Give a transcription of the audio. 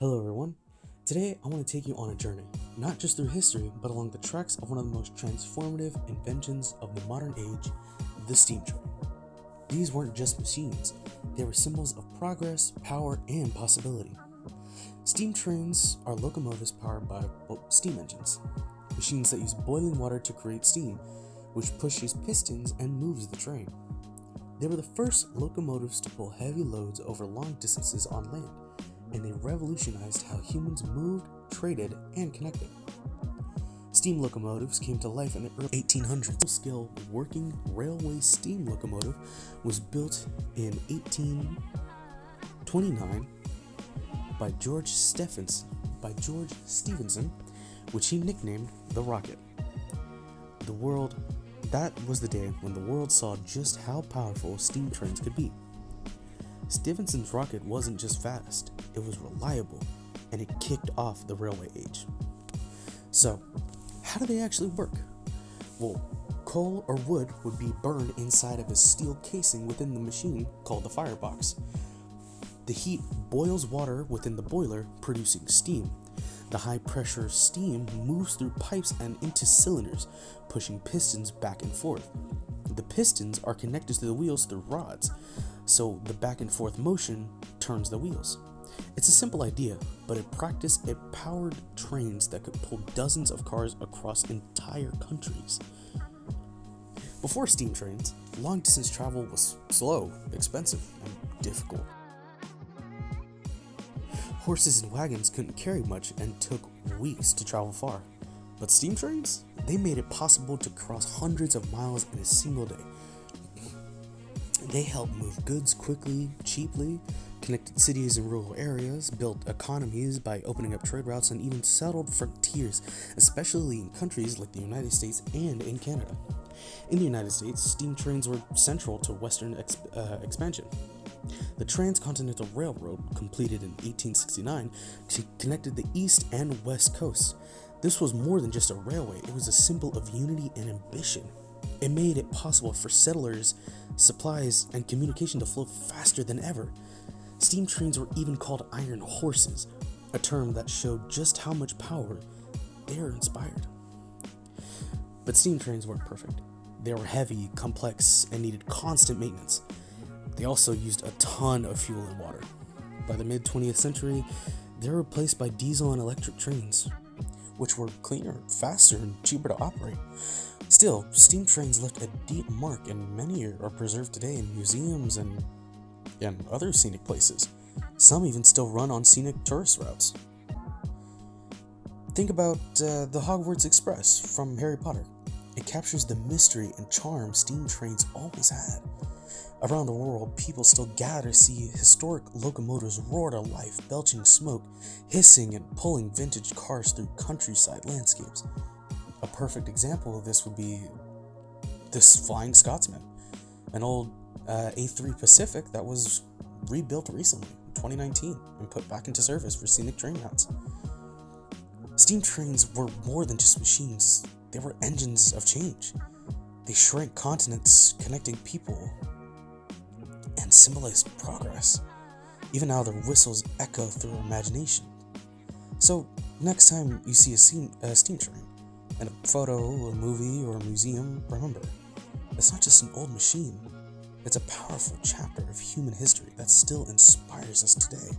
Hello everyone. Today I want to take you on a journey, not just through history, but along the tracks of one of the most transformative inventions of the modern age, the steam train. These weren't just machines, they were symbols of progress, power, and possibility. Steam trains are locomotives powered by steam engines, machines that use boiling water to create steam, which pushes pistons and moves the train. They were the first locomotives to pull heavy loads over long distances on land, and they revolutionized how humans moved, traded, and connected. Steam locomotives came to life in the early 1800s. A full-scale working railway steam locomotive was built in 1829 by George Stephenson, which he nicknamed the Rocket. That was the day when the world saw just how powerful steam trains could be. Stephenson's rocket wasn't just fast, it was reliable, and it kicked off the railway age. So, how do they actually work? Well, coal or wood would be burned inside of a steel casing within the machine called the firebox. The heat boils water within the boiler, producing steam. The high-pressure steam moves through pipes and into cylinders, pushing pistons back and forth. The pistons are connected to the wheels through rods, so the back and forth motion turns the wheels. It's a simple idea, but in practice it powered trains that could pull dozens of cars across entire countries. Before steam trains, long-distance travel was slow, expensive, and difficult. Horses and wagons couldn't carry much and took weeks to travel far. But steam trains? They made it possible to cross hundreds of miles in a single day. They helped move goods quickly, cheaply, connected cities and rural areas, built economies by opening up trade routes, and even settled frontiers, especially in countries like the United States and in Canada. In the United States, steam trains were central to Western expansion. The Transcontinental Railroad, completed in 1869, connected the East and West coasts. This was more than just a railway, it was a symbol of unity and ambition. It made it possible for settlers, supplies, and communication to flow faster than ever. Steam trains were even called iron horses, a term that showed just how much power they were inspired. But steam trains weren't perfect. They were heavy, complex, and needed constant maintenance. They also used a ton of fuel and water. By the mid-20th century, they were replaced by diesel and electric trains, which were cleaner, faster, and cheaper to operate. Still, steam trains left a deep mark, and many are preserved today in museums and other scenic places. Some even still run on scenic tourist routes. Think about the Hogwarts Express from Harry Potter. It captures the mystery and charm steam trains always had. Around the world, people still gather to see historic locomotives roar to life, belching smoke, hissing and pulling vintage cars through countryside landscapes. A perfect example of this would be this Flying Scotsman, an old A3 Pacific that was rebuilt recently, in 2019, and put back into service for scenic train routes. Steam trains were more than just machines, they were engines of change. They shrank continents, connecting people, and symbolized progress. Even now, their whistles echo through our imagination. So, next time you see a steam train, in a photo, a movie, or a museum, remember, it's not just an old machine, it's a powerful chapter of human history that still inspires us today.